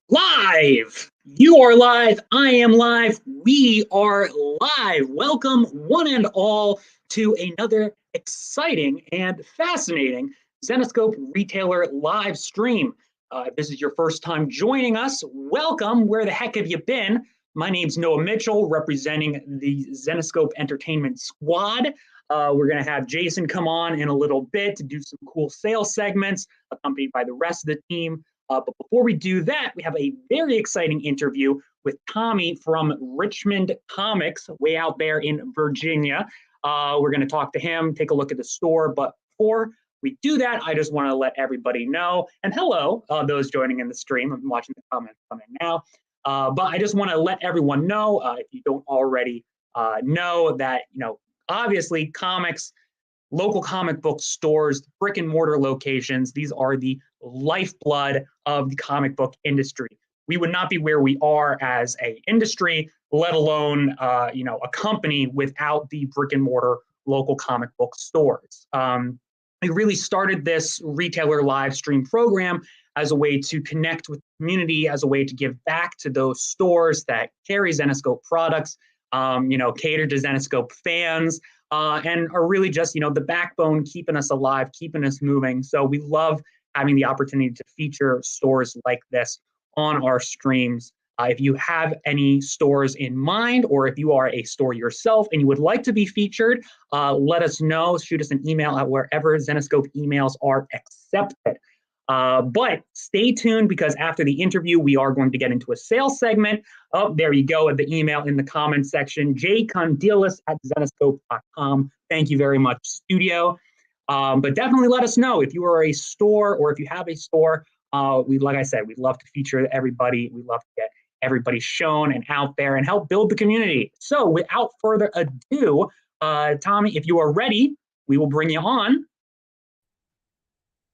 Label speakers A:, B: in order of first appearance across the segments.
A: Live! You are live. I am live. We are live. Welcome, one and all, to another exciting and fascinating Zenescope Retailer Livestream. If this is your first time joining us, welcome. Where the heck have you been? My name's Noah Mitchell, representing the Zenescope Entertainment Squad. We're going to have Jason come on in a little bit to do some cool sales segments, accompanied by the rest of the team. But before we do that, we have a very exciting interview with Tommy from Richmond Comix, way out there in Virginia. We're going to talk to him, take a look at the store. But before we do that, I just want to let everybody know, and hello, those joining in the stream. I'm watching the comments come in now. But I just want to let everyone know, if you don't already know, that, obviously comics, local comic book stores, brick and mortar locations, these are the lifeblood of the comic book industry. We would not be where we are as an industry, let alone a company, without the brick and mortar local comic book stores. We really started this retailer live stream program as a way to connect with the community, as a way to give back to those stores that carry Zenescope products, cater to Zenescope fans, and are really just, the backbone keeping us alive, keeping us moving. So we love having the opportunity to feature stores like this on our streams. If you have any stores in mind, or if you are a store yourself and you would like to be featured, let us know. Shoot us an email at wherever Zenescope emails are accepted. But stay tuned, because after the interview, we are going to get into a sales segment. Oh, there you go, at the email in the comments section, jcondealis@zenescope.com. Thank you very much, studio. But definitely let us know if you are a store, or if you have a store. Like I said, we'd love to feature everybody. We'd love to get everybody shown and out there and help build the community. So without further ado, Tommy, if you are ready, we will bring you on.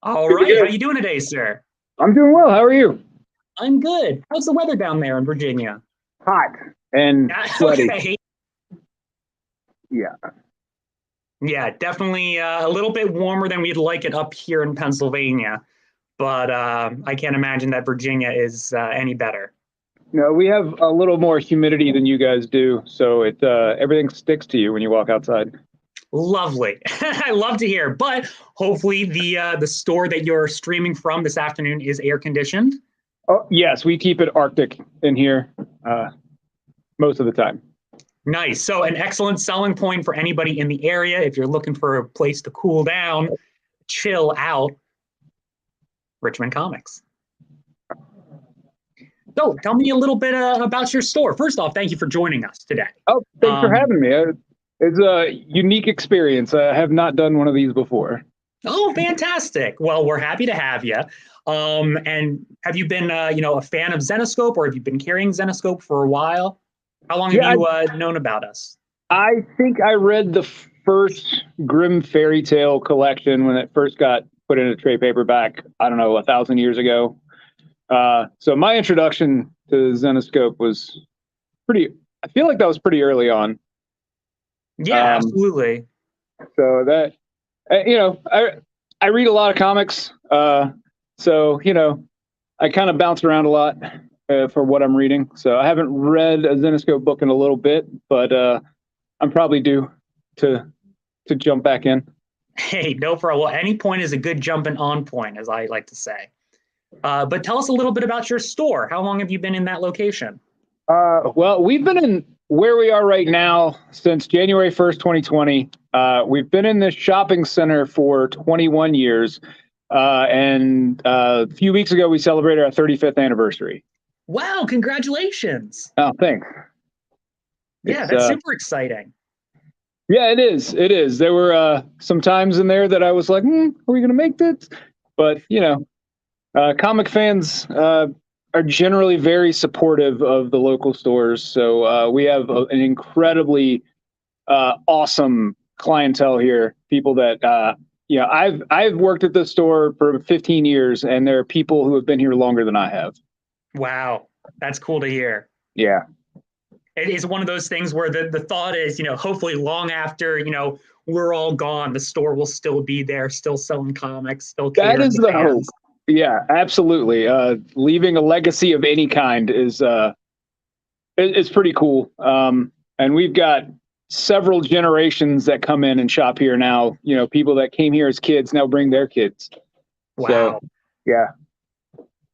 A: All right. How you doing today, sir?
B: I'm doing well. How are you?
A: I'm good. How's the weather down there in Virginia?
B: Hot and sweaty.
A: Okay.
B: Yeah.
A: Yeah, definitely a little bit warmer than we'd like it up here in Pennsylvania. But I can't imagine that Virginia is any better.
B: No, we have a little more humidity than you guys do, so it everything sticks to you when you walk outside.
A: Lovely. I love to hear. But hopefully the store that you're streaming from this afternoon is air conditioned.
B: Oh yes, we keep it Arctic in here most of the time.
A: Nice. So an excellent selling point for anybody in the area if you're looking for a place to cool down, chill out. Richmond Comix. So tell me a little bit about your store. First off, thank you for joining us today.
B: Oh, thanks for having me. It's a unique experience. I have not done one of these before.
A: Oh, fantastic. Well, we're happy to have you. And have you been, a fan of Zenescope, or have you been carrying Zenescope for a while? How long have you known about us?
B: I think I read the first Grimm fairy tale collection when it first got put in a trade paperback, I don't know, 1,000 years ago. So my introduction to Zenescope was I feel like that was pretty early on.
A: Yeah, absolutely.
B: So that, I read a lot of comics. So, I kind of bounce around a lot for what I'm reading. So I haven't read a Zenescope book in a little bit, but I'm probably due to jump back in.
A: Hey, no problem. Well, any point is a good jumping on point, as I like to say. But tell us a little bit about your store. How long have you been in that location?
B: Well, we've been in where we are right now since January 1st, 2020. We've been in this shopping center for 21 years. And a few weeks ago, we celebrated our 35th anniversary.
A: Wow, congratulations.
B: Oh, thanks.
A: Yeah, that's super exciting.
B: Yeah, it is. It is. There were some times in there that I was like, are we going to make this? But, comic fans are generally very supportive of the local stores. So we have an incredibly awesome clientele here. People that, I've worked at the store for 15 years, and there are people who have been here longer than I have.
A: Wow, that's cool to hear.
B: Yeah.
A: It is one of those things where the thought is, hopefully long after, we're all gone, the store will still be there, still selling comics, still catering to fans.
B: Yeah, absolutely. Leaving a legacy of any kind is it's pretty cool. And we've got several generations that come in and shop here now. You know, people that came here as kids now bring their kids.
A: Wow.
B: So, yeah.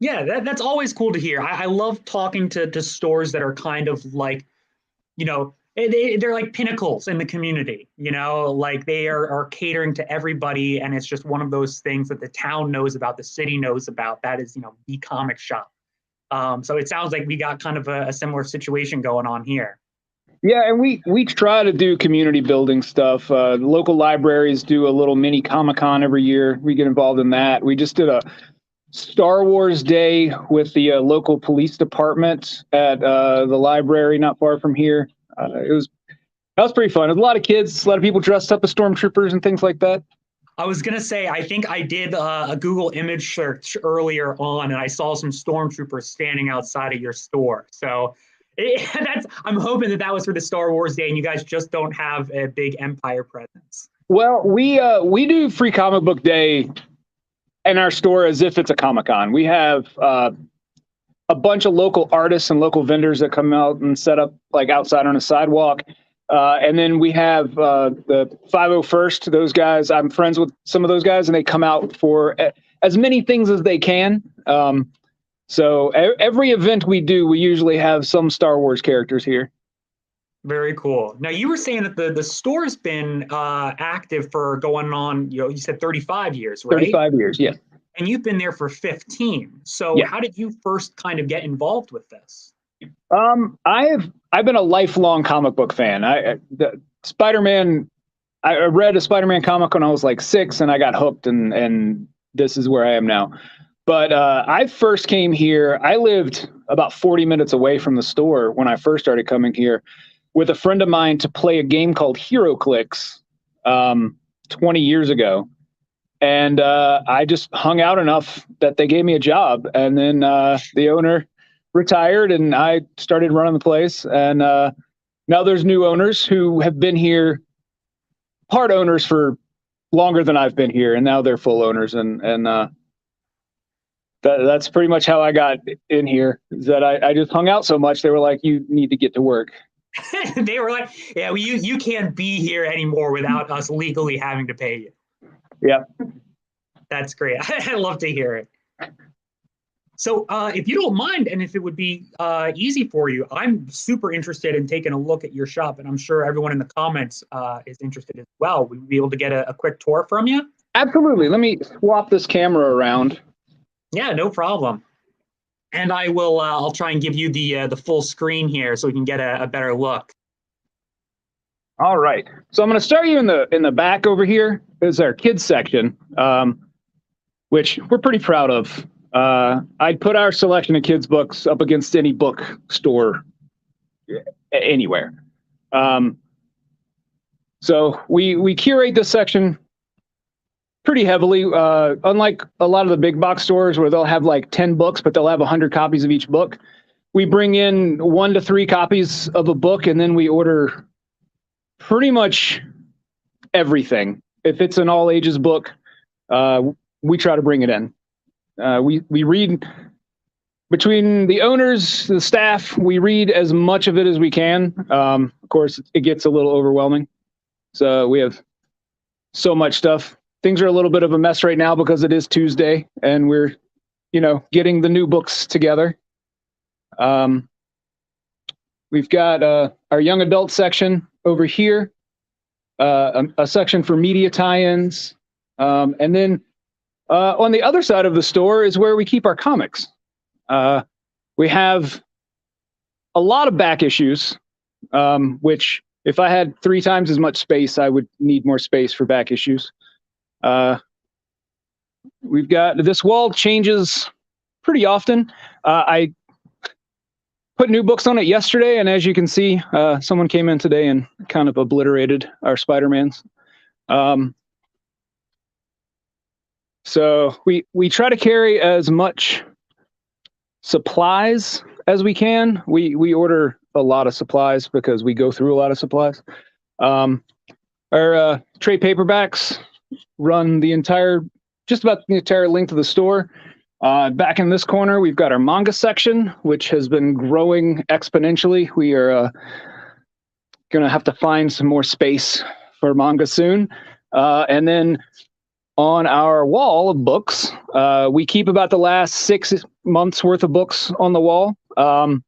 A: Yeah, that's always cool to hear. I love talking to stores that are kind of like, they're like pinnacles in the community, like they are catering to everybody. And it's just one of those things that the town knows about, the city knows about. That is, the comic shop. So it sounds like we got kind of a similar situation going on here.
B: Yeah, and we try to do community building stuff. The local libraries do a little mini Comic-Con every year. We get involved in that. We just did a Star Wars Day with the local police department at the library not far from here. That was pretty fun. There's a lot of kids, a lot of people dressed up as stormtroopers and things like that.
A: I was going to say, I think I did a Google image search earlier on, and I saw some stormtroopers standing outside of your store. So I'm hoping that was for the Star Wars Day, and you guys just don't have a big Empire presence.
B: Well, we do Free Comic Book Day in our store as if it's a Comic-Con. We have a bunch of local artists and local vendors that come out and set up like outside on a sidewalk. And then we have the 501st, those guys. I'm friends with some of those guys, and they come out for as many things as they can. So every event we do, we usually have some Star Wars characters here.
A: Very cool. Now, you were saying that the store's been active for going on, you said 35 years, right?
B: 35 years, yeah.
A: And you've been there for 15. So
B: yeah.
A: How did you first kind of get involved with this?
B: I've been a lifelong comic book fan. Spider-Man, I read a Spider-Man comic when I was like 6, and I got hooked, and this is where I am now. But I first came here. I lived about 40 minutes away from the store when I first started coming here with a friend of mine to play a game called HeroClix 20 years ago. And I just hung out enough that they gave me a job. And then the owner retired, and I started running the place. And now there's new owners who have been here, part owners for longer than I've been here, and now they're full owners. And that's pretty much how I got in here, is that I just hung out so much. They were like, you need to get to work.
A: They were like, yeah, well, you can't be here anymore without us legally having to pay you.
B: Yeah.
A: That's great. I love to hear it. So if you don't mind, and if it would be easy for you, I'm super interested in taking a look at your shop, and I'm sure everyone in the comments is interested as well. We'd be able to get a quick tour from you?
B: Absolutely. Let me swap this camera around.
A: Yeah, no problem. And I will. I'll try and give you the full screen here so we can get a better look.
B: All right. So I'm going to start you in the back over here. This is our kids section, which we're pretty proud of. I'd put our selection of kids books up against any bookstore anywhere. So we curate this section pretty heavily. Unlike a lot of the big box stores where they'll have like 10 books, but they'll have 100 copies of each book. We bring in 1 to 3 copies of a book, and then we order pretty much everything. If it's an all ages book, we try to bring it in. We read between the owners, the staff, we read as much of it as we can. Of course, it gets a little overwhelming. So we have so much stuff. Things are a little bit of a mess right now because it is Tuesday and we're, getting the new books together. We've got our young adult section over here, a section for media tie-ins, and then on the other side of the store is where we keep our comics. We have a lot of back issues, which if I had 3 times as much space, I would need more space for back issues. We've got this wall changes pretty often. I put new books on it yesterday, and as you can see, someone came in today and kind of obliterated our Spider-Mans. So we try to carry as much supplies as we can. We order a lot of supplies because we go through a lot of supplies. Our trade paperbacks run just about the entire length of the store. Back in this corner, we've got our manga section, which has been growing exponentially. We are going to have to find some more space for manga soon. And then on our wall of books, we keep about the last 6 months worth of books on the wall. And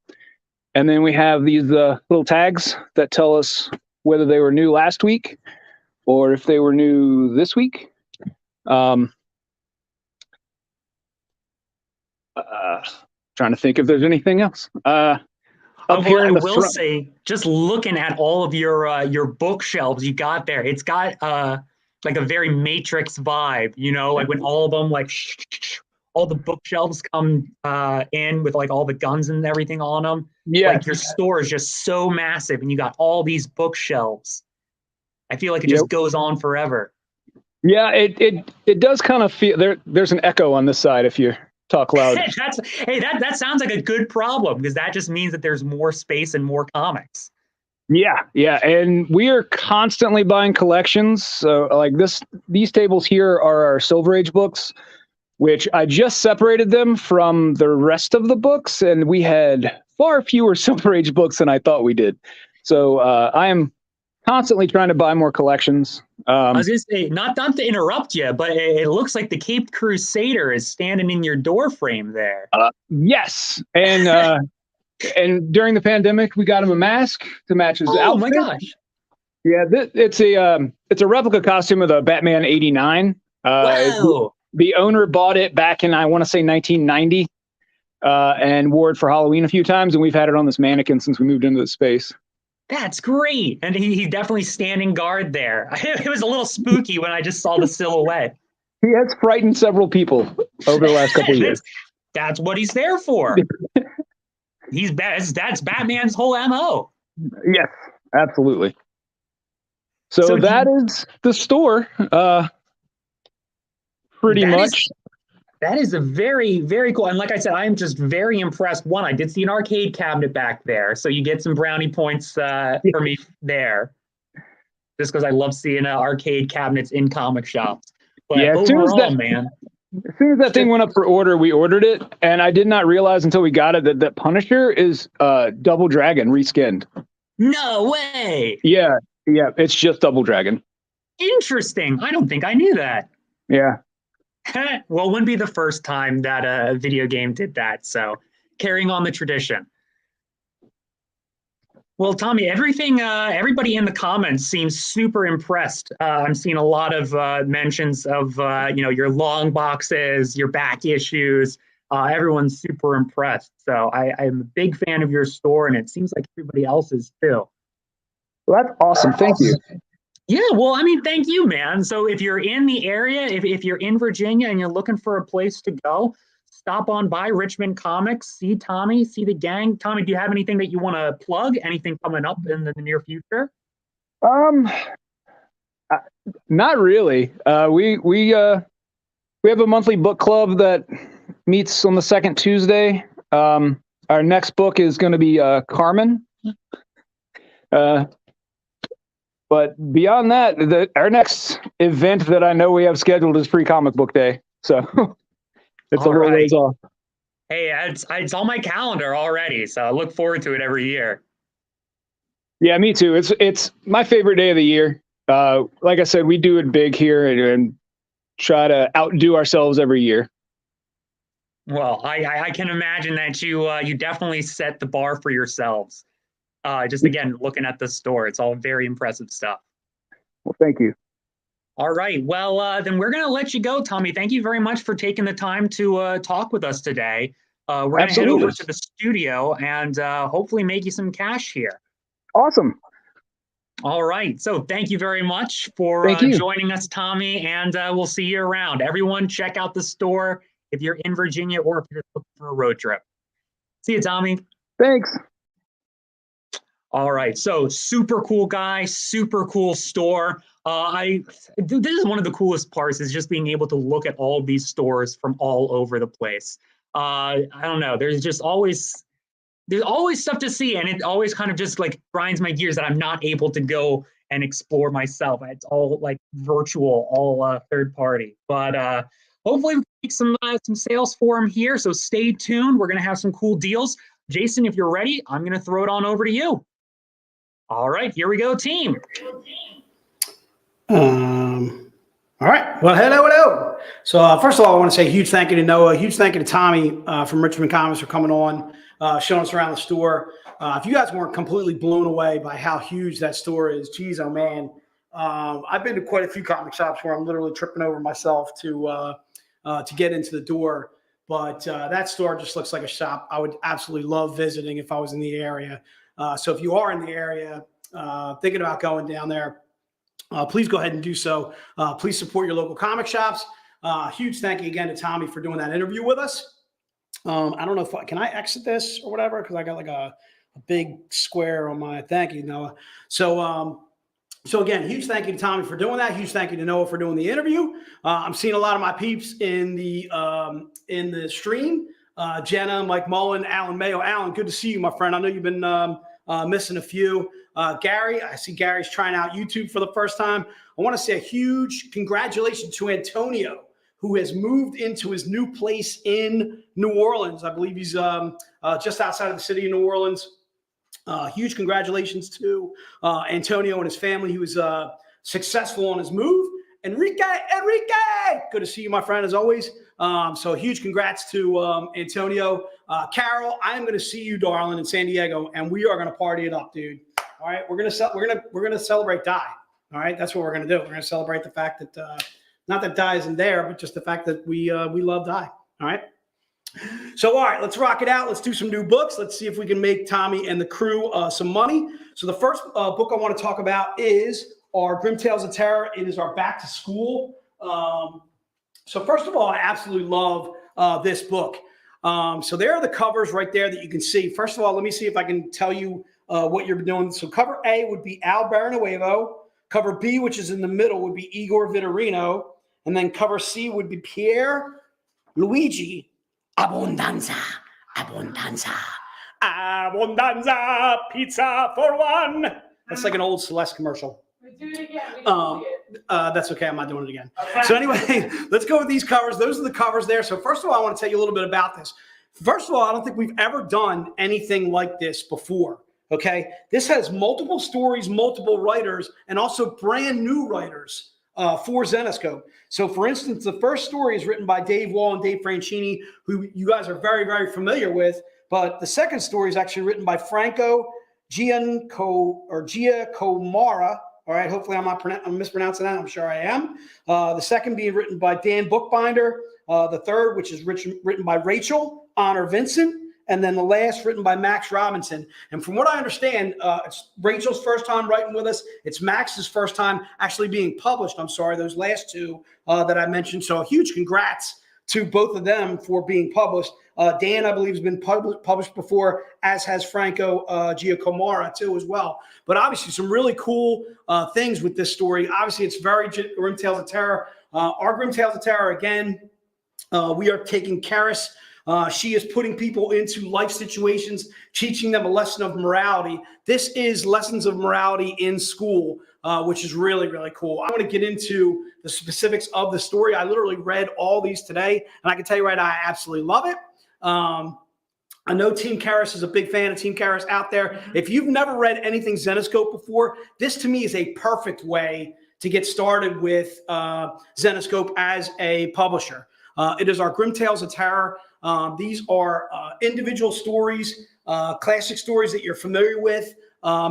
B: then we have these little tags that tell us whether they were new last week or if they were new this week. Trying to think if there's anything else. Up here in the
A: will
B: front.
A: say, just looking at all of your bookshelves you got there, it's got like a very Matrix vibe, you know, like when all of them like all the bookshelves come in with like all the guns and everything on them.
B: Yeah,
A: like your store is just so massive, and you got all these bookshelves. I feel like it just goes on forever.
B: Yeah, it does kind of feel there's an echo on this side if you talk loud.
A: That sounds like a good problem, because that just means that there's more space and more comics.
B: Yeah, and we are constantly buying collections. So like these tables here are our Silver Age books, which I just separated them from the rest of the books, and we had far fewer Silver Age books than I thought we did. So I am constantly trying to buy more collections.
A: I was going to say, not to interrupt you, but it looks like the Caped Crusader is standing in your door frame there.
B: Yes, and and during the pandemic, we got him a mask to match his outfit.
A: Oh my gosh!
B: Yeah, it's a replica costume of the Batman '89.
A: Wow!
B: The owner bought it back in, I want to say, 1990, and wore it for Halloween a few times, and we've had it on this mannequin since we moved into the space.
A: That's great. And he's definitely standing guard there. It was a little spooky when I just saw the silhouette.
B: He has frightened several people over the last couple of years.
A: That's what he's there for. That's Batman's whole MO.
B: Yes, absolutely. So that is the store, pretty much.
A: That is a very, very cool. And like I said, I am just very impressed. One, I did see an arcade cabinet back there, so you get some brownie points for me there, just because I love seeing arcade cabinets in comic shops. But yeah, as soon as
B: that thing went up for order, we ordered it, and I did not realize until we got it that Punisher is Double Dragon reskinned.
A: No way!
B: Yeah, it's just Double Dragon.
A: Interesting. I don't think I knew that.
B: Yeah.
A: Well, it wouldn't be the first time that a video game did that, so carrying on the tradition. Well, Tommy, everybody in the comments seems super impressed. I'm seeing a lot of mentions of your long boxes, your back issues. Everyone's super impressed. So I'm a big fan of your store, and it seems like everybody else is too.
B: Well, that's awesome. Thank you.
A: Yeah, well, I mean, thank you, man. So if you're in the area, if you're in Virginia and you're looking for a place to go, stop on by Richmond Comix, see Tommy, see the gang. Tommy, do you have anything that you want to plug? Anything coming up in the near future?
B: Not really. We have a monthly book club that meets on the second Tuesday. Our next book is going to be Carmen. But beyond that, our next event that I know we have scheduled is Pre-Comic Book Day. So it's a little ways off.
A: Hey, it's on my calendar already, so I look forward to it every year.
B: Yeah, me too. It's my favorite day of the year. Like I said, we do it big here and try to outdo ourselves every year.
A: Well, I can imagine that you definitely set the bar for yourselves. Just again, looking at the store, it's all very impressive stuff.
B: Well, thank you.
A: All right. Well, then we're going to let you go, Tommy. Thank you very much for taking the time to talk with us today. We're going to head over to the studio and hopefully make you some cash here.
B: Awesome.
A: All right. So thank you very much for joining us, Tommy, and we'll see you around. Everyone, check out the store if you're in Virginia or if you're looking for a road trip. See you, Tommy.
B: Thanks.
A: All right, so super cool guy, super cool store. This is one of the coolest parts, is just being able to look at all these stores from all over the place. I don't know, there's always stuff to see, and it always kind of just like grinds my gears that I'm not able to go and explore myself. It's all like virtual, all third party. But hopefully make some sales for him here. So stay tuned. We're going to have some cool deals. Jason, if you're ready, I'm going to throw it on over to you. All right, here we go, team.
C: All right. Well, hello. So first of all, I want to say a huge thank you to Noah, a huge thank you to Tommy from Richmond Comix for coming on, showing us around the store. If you guys weren't completely blown away by how huge that store is, geez, oh man. I've been to quite a few comic shops where I'm literally tripping over myself to get into the door. But that store just looks like a shop I would absolutely love visiting if I was in the area. So if you are in the area, thinking about going down there, please go ahead and do so. Please support your local comic shops. Huge thank you again to Tommy for doing that interview with us. I don't know if can I exit this or whatever, because I got like a big square on my thank you, Noah. So again, huge thank you to Tommy for doing that. Huge thank you to Noah for doing the interview. I'm seeing a lot of my peeps in the stream. Jenna, Mike Mullen, Alan Mayo. Alan, good to see you, my friend. I know you've been missing a few. Gary, I see Gary's trying out YouTube for the first time. I want to say a huge congratulations to Antonio, who has moved into his new place in New Orleans. I believe he's just outside of the city of New Orleans. Huge congratulations to Antonio and his family. He was successful on his move. Enrique, good to see you, my friend, as always. So huge congrats to Antonio. Carol, I am going to see you, darling, in San Diego, and we are going to party it up, dude. All right, we're gonna celebrate Die. All right, that's what we're going to do. We're going to celebrate the fact that not that Die isn't there, but just the fact that we love Die. All right. So, all right, let's rock it out. Let's do some new books. Let's see if we can make Tommy and the crew some money. So the first book I want to talk about is our Grimm Tales of Terror. It is our back to school. So first of all, I absolutely love this book. So there are the covers right there that you can see. First of all, let me see if I can tell you what you're doing. So cover A would be Al Baranuevo. Cover B, which is in the middle, would be Igor Vitorino. And then cover C would be Pier Luigi Abbondanza, pizza for one. That's like an old Celeste commercial.
D: Do it again.
C: That's okay. I'm not doing it again. So anyway, let's go with these covers. Those are the covers there. So first of all, I want to tell you a little bit about this. First of all, I don't think we've ever done anything like this before. Okay. This has multiple stories, multiple writers, and also brand new writers for Zenescope. So for instance, the first story is written by Dave Wall and Dave Franchini, who you guys are very, very familiar with. But the second story is actually written by Franco Giacomarra. All right, hopefully I'm mispronouncing that. I'm sure I am. The second being written by Dan Bookbinder. The third, which is written by Rachel Honor Vincent. And then the last written by Max Robinson. And from what I understand, it's Rachel's first time writing with us. It's Max's first time actually being published. I'm sorry, those last two that I mentioned. So a huge congrats to both of them for being published. Dan, I believe, has been published before, as has Franco Giacomarra too as well. But obviously some really cool things with this story. Obviously, it's very Grimm Tales of Terror. Our Grimm Tales of Terror, again, we are taking Karis. She is putting people into life situations, teaching them a lesson of morality. This is lessons of morality in school, which is really, really cool. I want to get into the specifics of the story. I literally read all these today, and I can tell you right now, I absolutely love it. I know Team Karis is a big fan of Team Karis out there. If you've never read anything Zenescope before, this to me is a perfect way to get started with Zenescope as a publisher. It is our Grimm Tales of Terror. These are individual stories, classic stories that you're familiar with,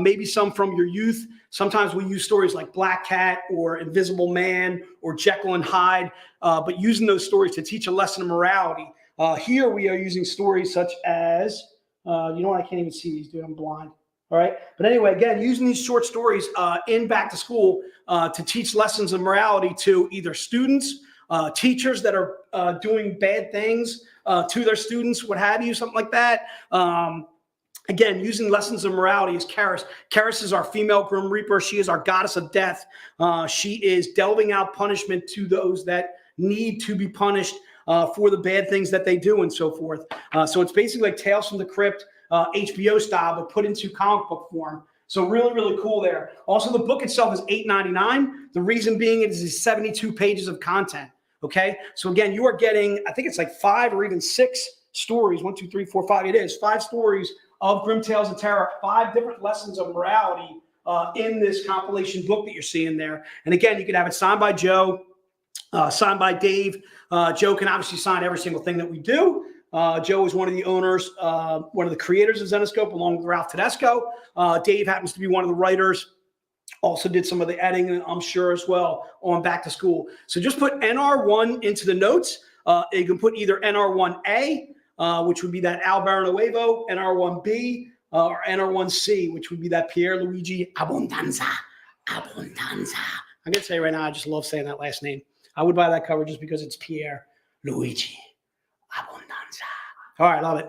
C: maybe some from your youth. Sometimes we use stories like Black Cat or Invisible Man or Jekyll and Hyde, but using those stories to teach a lesson of morality. Here we are using stories such as, you know what, I can't even see these, dude, I'm blind. All right. But anyway, again, using these short stories in back to school to teach lessons of morality to either students, teachers that are doing bad things to their students, what have you, something like that. Again, using lessons of morality is Karis. Karis is our female Grim Reaper. She is our goddess of death. She is delving out punishment to those that need to be punished for the bad things that they do and so forth. So it's basically like Tales from the Crypt, HBO style, but put into comic book form. So really, really cool there. Also, the book itself is $8.99. The reason being it is 72 pages of content. Okay. So again, you are getting, I think it's like 5 or even 6 stories. 1, 2, 3, 4, 5. It is 5 stories of Grimm Tales of Terror, 5 different lessons of morality in this compilation book that you're seeing there. And again, you can have it signed by Joe, signed by Dave. Joe can obviously sign every single thing that we do. Joe is one of the owners, one of the creators of Zenescope, along with Ralph Tedesco. Dave happens to be one of the writers. Also did some of the editing, I'm sure, as well on Back to School. So just put NR1 into the notes. You can put either NR1A, which would be that Al Baranoevo, NR1B, or NR1C, which would be that Pierre Luigi Abbondanza. Abbondanza. I'm going to say right now, I just love saying that last name. I would buy that cover just because it's Pierre Luigi Abbondanza. All right, love it.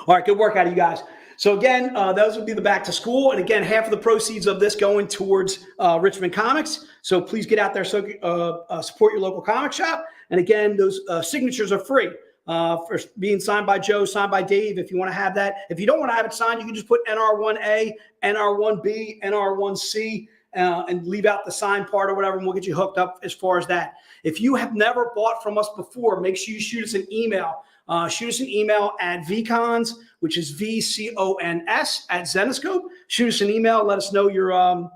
C: All right, good work out of you guys. So again, those would be the back to school. And again, half of the proceeds of this going towards Richmond Comix. So please get out there, support your local comic shop. And again, those signatures are free for being signed by Joe, signed by Dave. If you want to have that, if you don't want to have it signed, you can just put NR1A, NR1B, NR1C, and leave out the sign part or whatever, and we'll get you hooked up as far as that. If you have never bought from us before, make sure you shoot us an email. Shoot us an email at VCons, which is VCONS at Zenescope. Shoot us an email. Let us know your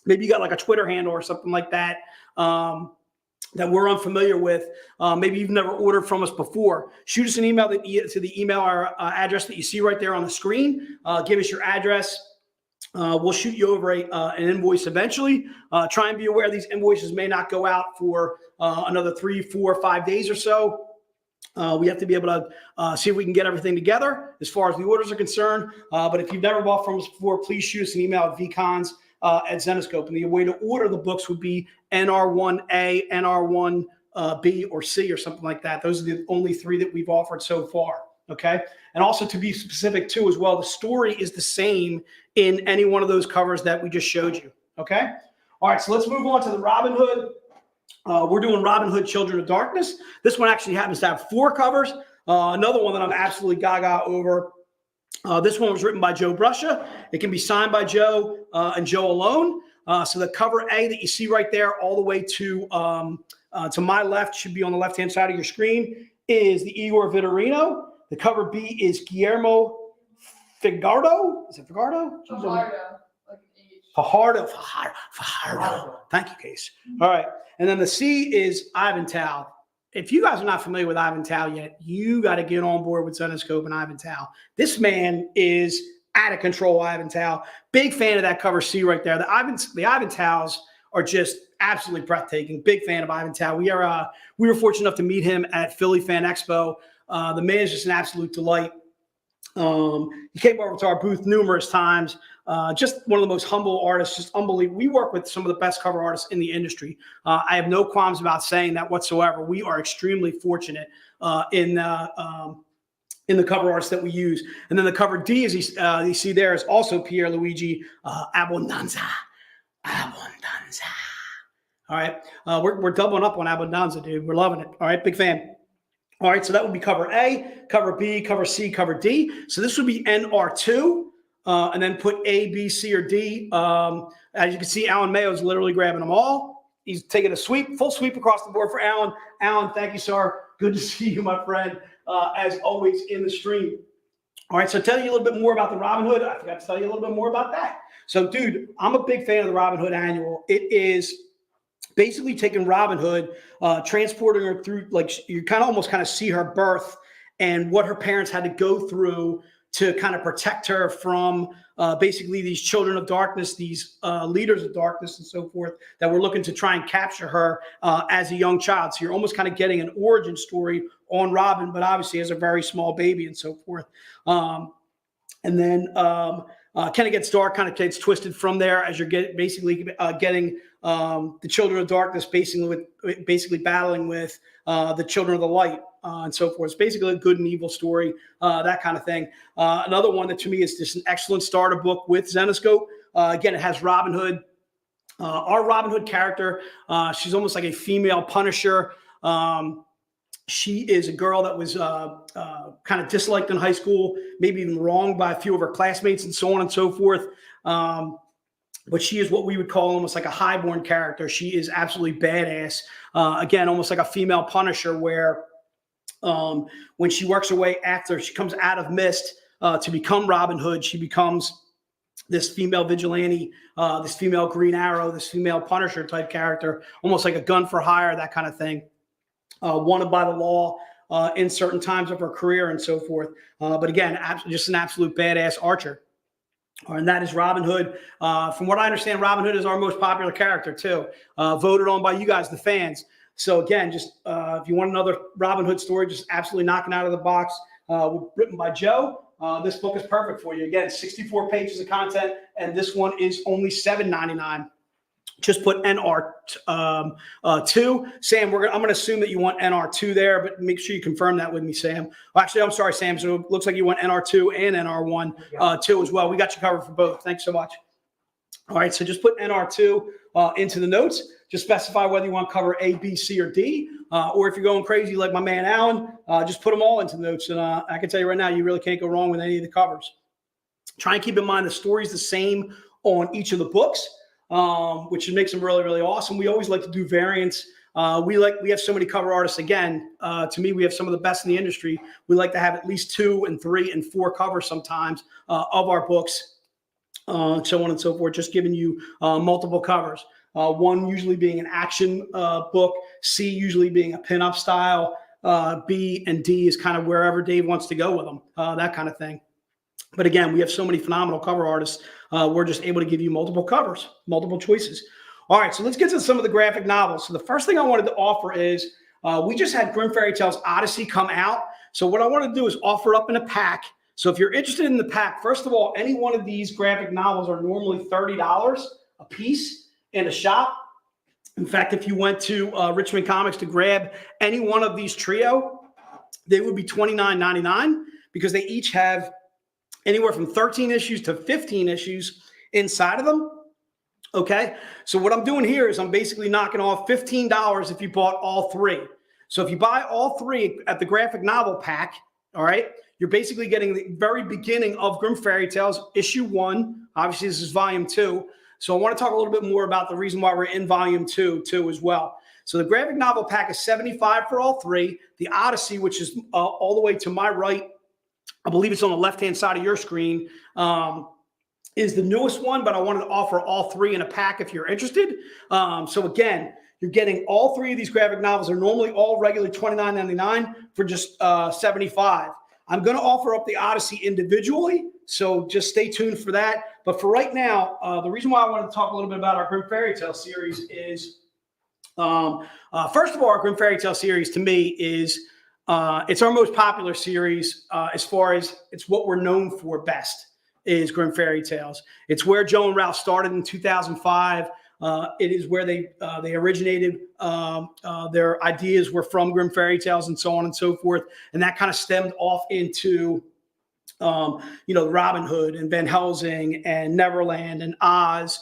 C: maybe you got like a Twitter handle or something like that that we're unfamiliar with. Maybe you've never ordered from us before. Shoot us an email to the email address that you see right there on the screen. Give us your address. We'll shoot you over an invoice eventually. Try and be aware these invoices may not go out for another 3, 4, 5 days or so. We have to be able to see if we can get everything together as far as the orders are concerned. But if you've never bought from us before, please shoot us an email at vcons at Zenescope. And the way to order the books would be NR1A, NR1B, or C, or something like that. Those are the only 3 that we've offered so far. Okay. And also to be specific too, as well, the story is the same in any one of those covers that we just showed you. Okay. All right. So let's move on to the Robin Hood. We're doing Robin Hood Children of Darkness. This one actually happens to have 4 covers. Another one that I'm absolutely gaga over. This one was written by Joe Bruscia. It can be signed by Joe and Joe alone. So the cover A that you see right there all the way to my left, should be on the left-hand side of your screen, is the Igor Vitorino. The cover B is Guillermo Figardo. Is it Figardo?
D: Fajardo.
C: Fajardo. Thank you, Case. All right. And then the C is Ivan Tal. If you guys are not familiar with Ivan Tal yet, you got to get on board with Zenescope and Ivan Tal. This man is out of control, Ivan Tal. Big fan of that cover C right there. The Ivan Tals are just absolutely breathtaking. Big fan of Ivan Tal. We were fortunate enough to meet him at Philly Fan Expo. The man is just an absolute delight. He came over to our booth numerous times. Just one of the most humble artists, just unbelievable. We work with some of the best cover artists in the industry. I have no qualms about saying that whatsoever. We are extremely fortunate in the cover artists that we use. And then the cover D, as you see there, is also Pierre Luigi Abbondanza. Abbondanza. All right. We're doubling up on Abbondanza, dude. We're loving it. All right. Big fan. All right, so that would be cover A, cover B, cover C, cover D. So this would be NR2, and then put A, B, C, or D. As you can see, Alan Mayo is literally grabbing them all. He's taking a full sweep across the board for Alan. Alan, thank you, sir. Good to see you, my friend, as always in the stream. All right, so tell you a little bit more about the Robin Hood. I forgot to tell you a little bit more about that. So, dude, I'm a big fan of the Robin Hood Annual. It is basically taking Robin Hood, transporting her through, like, you almost see her birth and what her parents had to go through to kind of protect her from basically these children of darkness, these leaders of darkness and so forth, that were looking to try and capture her as a young child. So you're almost kind of getting an origin story on Robin, but obviously as a very small baby and so forth. And then kind of gets dark, kind of gets twisted from there as you're getting the children of darkness basically battling with the children of the light and so forth. It's basically a good and evil story, that kind of thing. Another one that to me is just an excellent starter book with Zenescope. Again, it has Robin Hood. Our Robin Hood character, she's almost like a female Punisher. She is a girl that was kind of disliked in high school, maybe even wronged by a few of her classmates and so on and so forth. but she is what we would call almost like a highborn character. She is absolutely badass. Again, almost like a female Punisher, where when she works her way after she comes out of Mist to become Robin Hood, she becomes this female vigilante, this female Green Arrow, this female Punisher type character, almost like a gun for hire, that kind of thing. Wanted by the law in certain times of her career and so forth. But again, just an absolute badass archer. And that is Robin Hood. From what I understand, Robin Hood is our most popular character too, voted on by you guys, the fans. So again, just if you want another Robin Hood story, just absolutely knocking out of the box, written by Joe. This book is perfect for you. Again, 64 pages of content, and this one is only $7.99. Just put NR2. Sam, I'm going to assume that you want NR2 there, but make sure you confirm that with me, Sam. Well, actually, I'm sorry, Sam. So it looks like you want NR2 and NR1 too as well. We got you covered for both. Thanks so much. All right, so just put NR2 into the notes. Just specify whether you want cover A, B, C, or D. Or if you're going crazy like my man Alan, just put them all into the notes. And I can tell you right now, you really can't go wrong with any of the covers. Try and keep in mind the story's the same on each of the books, which makes them really, really awesome. We always like to do variants. We have so many cover artists. Again, to me, we have some of the best in the industry. We like to have at least 2 and 3 and 4 covers sometimes of our books, so on and so forth, just giving you multiple covers. 1 usually being an action book, C usually being a pinup style, B and D is kind of wherever Dave wants to go with them, that kind of thing. But again, we have so many phenomenal cover artists. We're just able to give you multiple covers, multiple choices. All right, so let's get to some of the graphic novels. So the first thing I wanted to offer is we just had Grimm Fairy Tales Odyssey come out. So what I want to do is offer up in a pack. So if you're interested in the pack, first of all, any one of these graphic novels are normally $30 a piece in a shop. In fact, if you went to Richmond Comix to grab any one of these trio, they would be $29.99 because they each have anywhere from 13 issues to 15 issues inside of them. Okay, so what I'm doing here is I'm basically knocking off $15 if you bought all 3. So if you buy all 3 at the graphic novel pack, all right, you're basically getting the very beginning of Grimm Fairy Tales, issue 1. Obviously, this is volume 2. So I want to talk a little bit more about the reason why we're in volume 2 too as well. So the graphic novel pack is $75 for all 3. The Odyssey, which is all the way to my right, I believe it's on the left-hand side of your screen, is the newest one, but I wanted to offer all 3 in a pack if you're interested. So again, you're getting all 3 of these graphic novels. Are normally all regularly $29.99 for just $75. I'm going to offer up the Odyssey individually, so just stay tuned for that. But for right now, the reason why I wanted to talk a little bit about our Grimm Fairy Tale series is, first of all, our Grimm Fairy Tale series to me is it's our most popular series as far as it's what we're known for best is Grimm Fairy Tales. It's where Joe and Ralph started in 2005. It is where they originated. Their ideas were from Grimm Fairy Tales and so on and so forth. And that kind of stemmed off into, Robin Hood and Van Helsing and Neverland and Oz,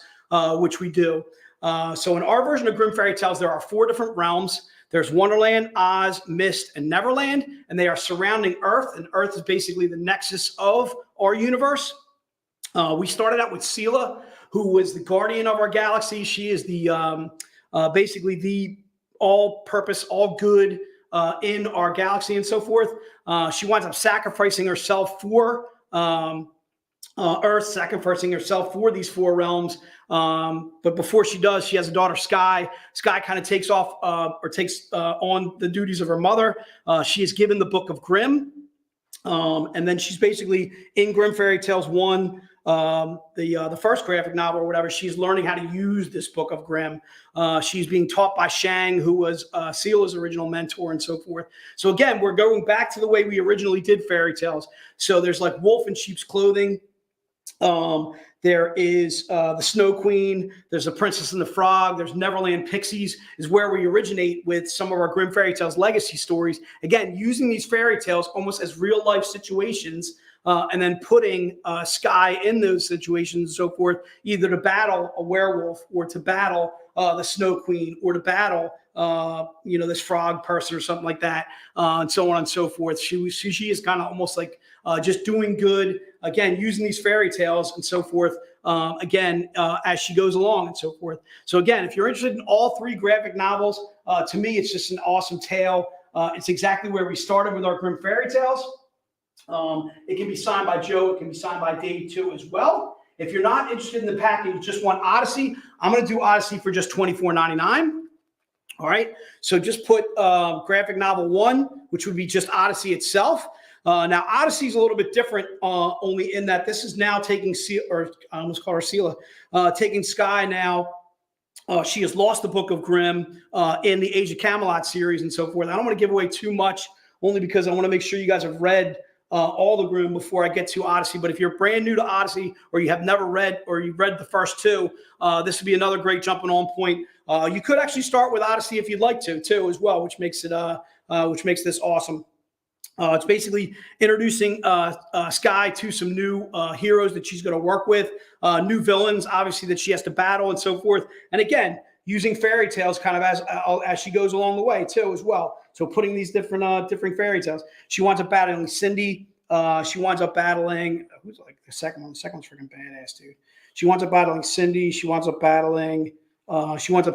C: which we do. So in our version of Grimm Fairy Tales, there are 4 different realms. There's Wonderland, Oz, Mist, and Neverland, and they are surrounding Earth. And Earth is basically the nexus of our universe. We started out with Sela, who was the guardian of our galaxy. She is the basically the all-purpose, all-good in our galaxy and so forth. She winds up sacrificing herself for Earth, sacrificing herself for these 4 realms. But before she does, she has a daughter, Sky. Sky kind of takes off or takes on the duties of her mother. She is given the Book of Grimm. And then she's basically in Grimm Fairy Tales 1, the first graphic novel or whatever. She's learning how to use this Book of Grimm. She's being taught by Shang, who was Sela's original mentor and so forth. So again, we're going back to the way we originally did fairy tales. So there's like wolf in sheep's clothing. There is the Snow Queen. There's the Princess and the Frog. There's Neverland Pixies is where we originate with some of our Grimm Fairy Tales legacy stories. Again, using these fairy tales almost as real life situations, and then putting Sky in those situations and so forth, either to battle a werewolf or to battle the Snow Queen or to battle this frog person or something like that, and so on and so forth. She is kind of almost like just doing good again, using these fairy tales and so forth, as she goes along and so forth. So again, if you're interested in all 3 graphic novels, to me, it's just an awesome tale. It's exactly where we started with our Grimm fairy tales. It can be signed by Joe. It can be signed by Dave too as well. If you're not interested in the package, you just want Odyssey, I'm going to do Odyssey for just $24.99. All right. So just put graphic novel 1, which would be just Odyssey itself. Now, Odyssey is a little bit different, only in that this is now taking, I almost call her Sela, taking Sky now. She has lost the Book of Grimm in the Age of Camelot series and so forth. I don't want to give away too much, only because I want to make sure you guys have read all the Grimm before I get to Odyssey. But if you're brand new to Odyssey, or you have never read, or you've read the first 2, this would be another great jumping on point. You could actually start with Odyssey if you'd like to, too, as well, which makes this awesome. It's basically introducing Sky to some new heroes that she's going to work with, new villains, obviously, that she has to battle and so forth. And again, using fairy tales kind of as she goes along the way, too, as well. So putting these different fairy tales. She winds up battling Cindy. She winds up battling, who's like the second one? The second one's freaking badass, dude. She winds up battling Cindy. She winds up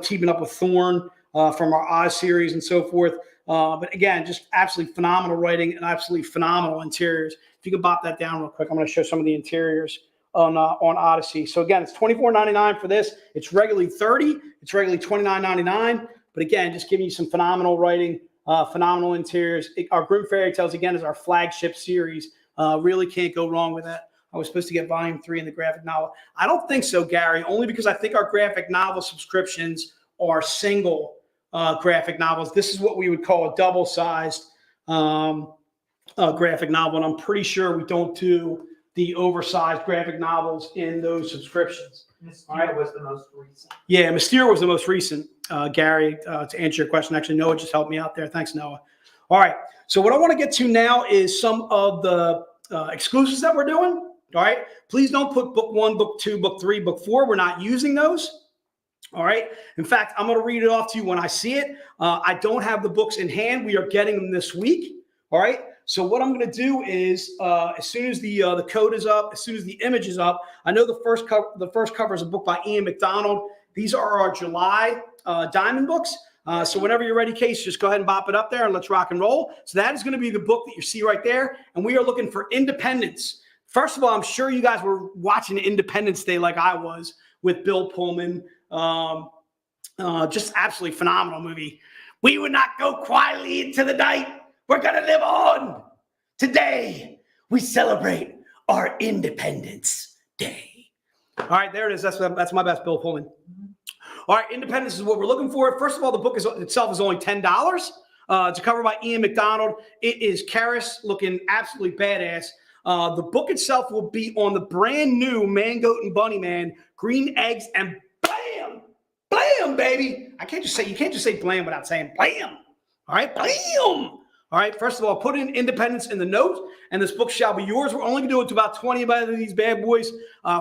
C: teaming up with Thorn from our Oz series and so forth. But again, just absolutely phenomenal writing and absolutely phenomenal interiors. If you could bop that down real quick, I'm going to show some of the interiors on Odyssey. So again, it's $24.99 for this. It's regularly $30. It's regularly $29.99. But again, just giving you some phenomenal writing, phenomenal interiors. Our Grimm Fairy Tales, again, is our flagship series. Really can't go wrong with that. I was supposed to get volume 3 in the graphic novel. I don't think so, Gary, only because I think our graphic novel subscriptions are single graphic novels. This is what we would call a double-sized graphic novel, and I'm pretty sure we don't do the oversized graphic novels in those subscriptions.
A: Mystere was the most recent.
C: Yeah, Mystere was the most recent, Gary, to answer your question. Actually, Noah just helped me out there. Thanks, Noah. All right, so what I want to get to now is some of the exclusives that we're doing. All right, please don't put book 1, book 2, book 3, book 4. We're not using those. All right. In fact, I'm going to read it off to you when I see it. I don't have the books in hand. We are getting them this week. All right. So what I'm going to do is, as soon as the code is up, as soon as the image is up, I know the first cover is a book by Ian MacDonald. These are our July Diamond books. So whenever you're ready, Case, just go ahead and bop it up there and let's rock and roll. So that is going to be the book that you see right there. And we are looking for Independence. First of all, I'm sure you guys were watching Independence Day like I was with Bill Pullman. Just absolutely phenomenal movie. We would not go quietly into the night. We're going to live on. Today, we celebrate our Independence Day. All right, there it is. That's my best Bill Pullman. All right, Independence is what we're looking for. First of all, the book itself is only $10. It's a cover by Ian MacDonald. It is Karis looking absolutely badass. The book itself will be on the brand new Man, Goat, and Bunny Man, Green Eggs, and BLAM. BLAM, baby. You can't just say BLAM without saying BLAM. All right, BLAM. All right, first of all, put in Independence in the note, and this book shall be yours. We're only going to do it to about 20 of these bad boys.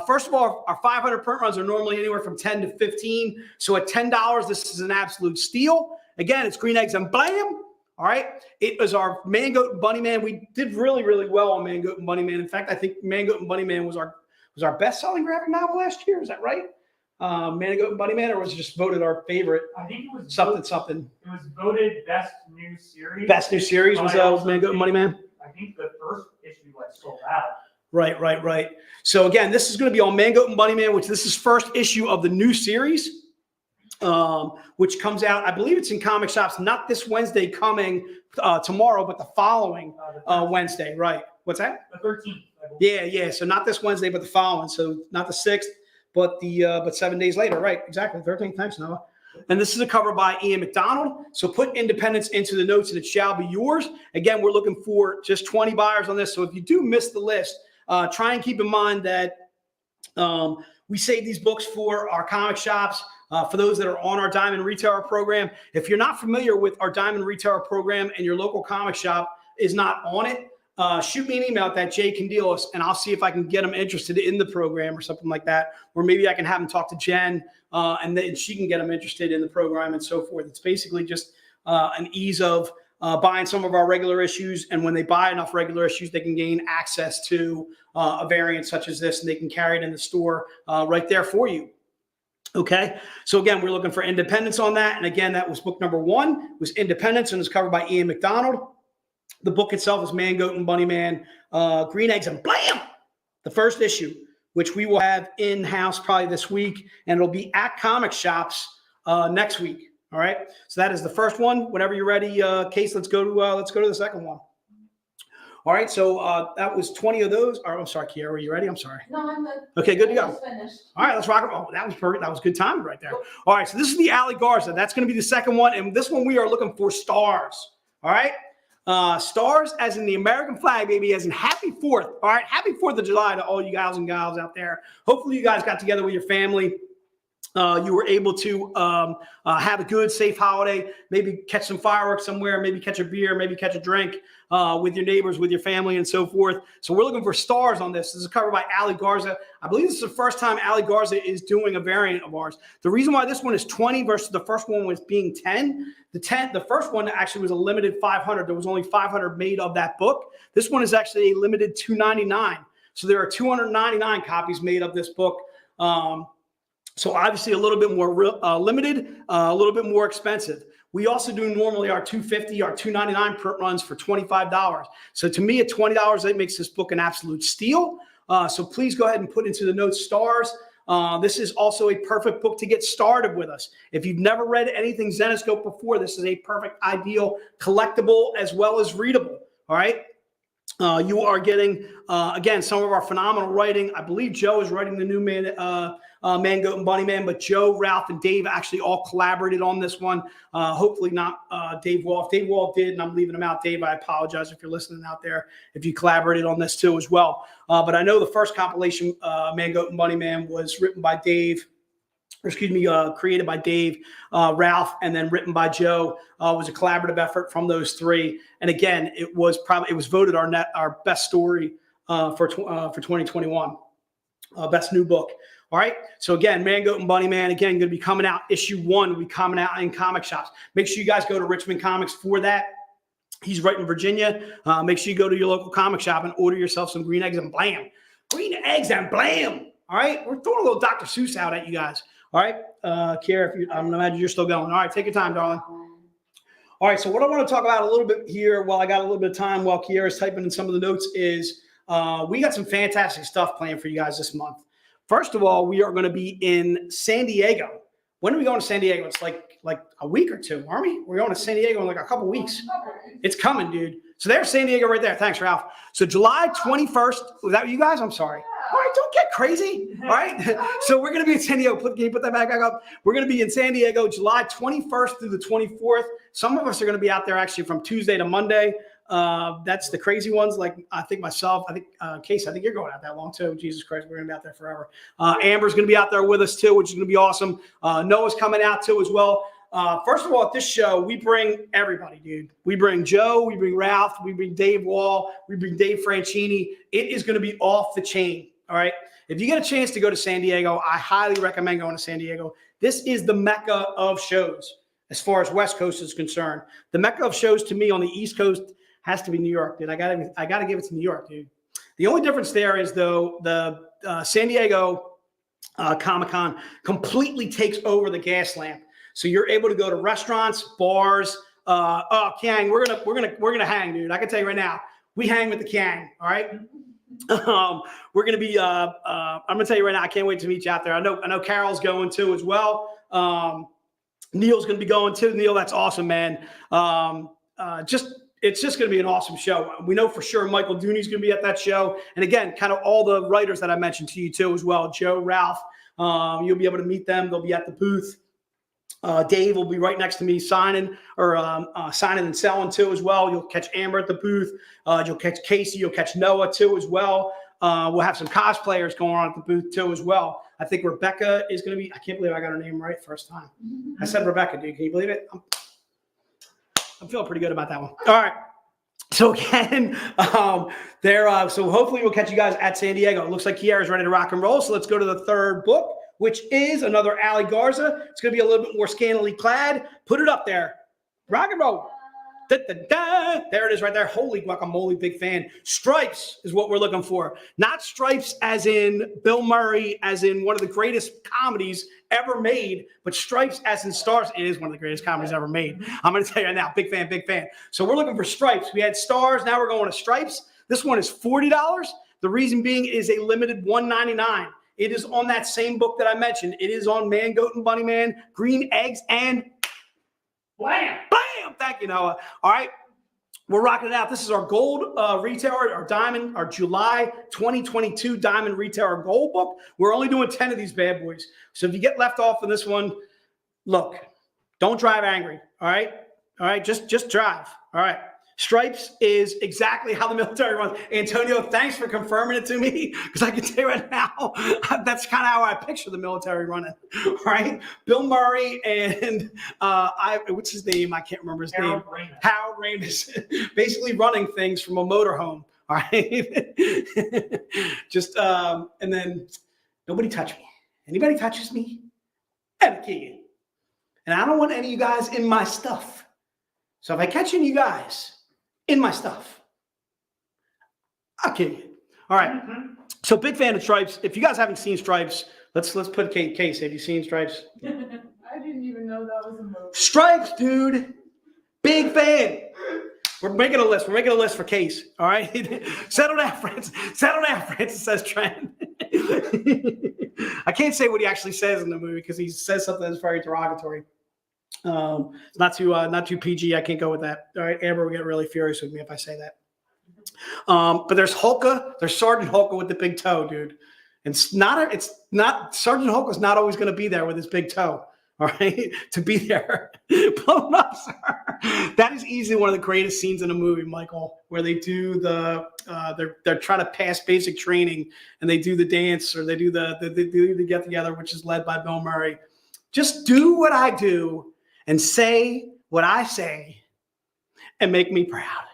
C: First of all, our 500 print runs are normally anywhere from 10 to 15. So at $10, this is an absolute steal. Again, it's Green Eggs and BLAM. All right. It was our Man, Goat, and Bunny Man. We did really, really well on Man, Goat, and Bunny Man. In fact, I think Man, Goat, and Bunny Man was our best-selling graphic novel last year. Is that right? Man, Goat, and Bunny Man, or was it just voted our favorite?
A: I think it was
C: something.
A: It was voted best new series.
C: Best new series was Man, Goat, and Bunny Man.
A: I think the first issue sold out.
C: Right. So again, this is going to be on Man, Goat, and Bunny Man, which this is first issue of the new series. Which comes out, I believe it's in comic shops, not this Wednesday coming tomorrow, but the following Wednesday, right? What's that?
A: The 13th.
C: Yeah. So not this Wednesday, but the following. So not the 6th, but 7 days later, right? Exactly. 13th. Thanks, Noah. And this is a cover by Ian MacDonald. So put Independence into the notes and it shall be yours. Again, we're looking for just 20 buyers on this. So if you do miss the list, try and keep in mind that we save these books for our comic shops. For those that are on our Diamond Retailer program, if you're not familiar with our Diamond Retailer program and your local comic shop is not on it, shoot me an email at that Jay Candelas, and I'll see if I can get them interested in the program or something like that. Or maybe I can have them talk to Jen, and then she can get them interested in the program and so forth. It's basically just an ease of buying some of our regular issues. And when they buy enough regular issues, they can gain access to a variant such as this, and they can carry it in the store right there for you. Okay, so again, we're looking for Independence on that. And again, that was book number 1, was Independence, and it's covered by Ian MacDonald. The book itself is Man, Goat, and Bunny Man, Green Eggs, and BLAM, the first issue, which we will have in-house probably this week, and it'll be at comic shops next week. All right, so that is the first one. Whenever you're ready, Case, let's go to the second one. All right, so that was 20 of those. I'm sorry, Kiara, are you ready? I'm sorry.
D: No, I'm good.
C: Okay, good to go.
D: Finished.
C: All right, let's rock it. Oh, that was perfect. That was good timing right there. All right, so this is the Ali Garza. That's going to be the second one, and this one we are looking for stars. All right, stars as in the American flag, baby, as in Happy 4th. All right, Happy 4th of July to all you gals and gals out there. Hopefully, you guys got together with your family. You were able to have a good, safe holiday, maybe catch some fireworks somewhere, maybe catch a beer, maybe catch a drink with your neighbors, with your family, and so forth. So we're looking for stars on this. This is covered by Ali Garza. I believe this is the first time Ali Garza is doing a variant of ours. The reason why this one is 20 versus the first one was being 10. The first one actually was a limited 500. There was only 500 made of that book. This one is actually a limited 299. So there are 299 copies made of this book. So obviously a little bit more limited, a little bit more expensive. We also do normally our $250, our $299 print runs for $25. So to me, at $20, that makes this book an absolute steal. So please go ahead and put into the notes stars. This is also a perfect book to get started with us. If you've never read anything Zenescope before, this is a perfect, ideal, collectible as well as readable. All right. You are getting, again, some of our phenomenal writing. I believe Joe is writing the new Man, Goat, and Bunny Man, but Joe, Ralph, and Dave actually all collaborated on this one. Hopefully not Dave Wall. If Dave Wall did, and I'm leaving him out, Dave, I apologize if you're listening out there, if you collaborated on this too as well. But I know the first compilation, Man, Goat, and Bunny Man, was written by Dave. Created by Dave, Ralph, and then written by Joe. Was a collaborative effort from those three. And again, it was voted our best story for 2021, best new book. All right. So again, Man, Goat, and Bunny Man, again, going to be coming out. Issue 1 will be coming out in comic shops. Make sure you guys go to Richmond Comix for that. He's right in Virginia. Make sure you go to your local comic shop and order yourself some Green Eggs and BLAM. Green Eggs and BLAM. All right. We're throwing a little Dr. Seuss out at you guys. All right, Kiara, I'm imagine you're still going. All right, take your time, darling. All right, so what I want to talk about a little bit here while I got a little bit of time while Kiara's typing in some of the notes is we got some fantastic stuff planned for you guys this month. First of all, we are going to be in San Diego. When are we going to San Diego? It's like a week or two, aren't we? We're going to San Diego in like a couple weeks. It's coming, dude. So there's San Diego right there. Thanks, Ralph. So July 21st. Was that you guys? I'm sorry. All right, don't get crazy. All right. So we're going to be in San Diego. Can you put that back up? We're going to be in San Diego July 21st through the 24th. Some of us are going to be out there actually from Tuesday to Monday. That's the crazy ones. Like I think myself, I think Case, I think you're going out that long too. Jesus Christ, we're going to be out there forever. Amber's going to be out there with us too, which is going to be awesome. Noah's coming out too as well. First of all, at this show, we bring everybody, dude. We bring Joe, we bring Ralph, we bring Dave Wall, we bring Dave Franchini. It is going to be off the chain. All right. If you get a chance to go to San Diego, I highly recommend going to San Diego. This is the Mecca of shows as far as West Coast is concerned. The Mecca of shows to me on the East Coast has to be New York, dude. I gotta give it to New York, dude. The only difference there is though the San Diego Comic-Con completely takes over the gas lamp. So you're able to go to restaurants, bars. Kang, we're gonna hang, dude. I can tell you right now, we hang with the Kang. All right. We're going to be, I'm going to tell you right now, I can't wait to meet you out there. I know Carol's going too as well. Neil's going to be going too. Neil, that's awesome, man. It's just going to be an awesome show. We know for sure Michael Dooney's going to be at that show. And again, kind of all the writers that I mentioned to you too as well. Joe, Ralph, you'll be able to meet them. They'll be at the booth. Dave will be right next to me signing and selling too as well. You'll catch Amber at the booth. You'll catch Casey. You'll catch Noah too as well. We'll have some cosplayers going on at the booth too as well. I think Rebecca is going to be, I can't believe I got her name right first time. I said Rebecca, dude. Can you believe it? I'm feeling pretty good about that one. All right. So again, so hopefully we'll catch you guys at San Diego. It looks like Kiara's ready to rock and roll. So let's go to the third book, which is another Ali Garza. It's going to be a little bit more scantily clad. Put it up there. Rock and roll. Da, da, da. There it is right there. Holy guacamole, big fan. Stripes is what we're looking for. Not Stripes as in Bill Murray, as in one of the greatest comedies ever made, but Stripes as in Stars. It is one of the greatest comedies ever made. I'm going to tell you right now, big fan, big fan. So we're looking for Stripes. We had Stars. Now we're going to Stripes. This one is $40. The reason being it is a limited $1.99. It is on that same book that I mentioned. It is on Man, Goat, and Bunny Man, Green Eggs, and BLAM. BLAM. Thank you, Noah. All right. We're rocking it out. This is our gold retailer, our diamond, our July 2022 Diamond Retailer Gold book. We're only doing 10 of these bad boys. So if you get left off in this one, look, don't drive angry. All right. All right. Just drive. All right. Stripes is exactly how the military runs. Antonio, thanks for confirming it to me, because I can tell you right now, that's kind of how I picture the military running. All right. Bill Murray and what's his name? I can't remember his name. Harold Ramis, basically running things from a motorhome. All right. Just and then nobody touch me. Anybody touches me, I'm kill you. And I don't want any of you guys in my stuff. So if I catch any of you guys in my stuff, I'll kill you. All right. So big fan of Stripes. If you guys haven't seen Stripes, let's put Case. Have you seen Stripes?
D: I didn't even know that was a movie.
C: Stripes, dude. Big fan. We're making a list. We're making a list for Case. All right. Settle down, Francis. Settle down, Francis, says Trent. I can't say what he actually says in the movie because he says something that's very derogatory. It's not too PG. I can't go with that. All right, Amber will get really furious with me if I say that. But there's Hulka. There's Sergeant Hulka with the big toe, dude. And it's not Sergeant Hulka's not always going to be there with his big toe. All right, to be there, blown up, sir. That is easily one of the greatest scenes in a movie, Michael, where they do the they're trying to pass basic training and they do the dance or they do the get together, which is led by Bill Murray. Just do what I do and say what I say and make me proud.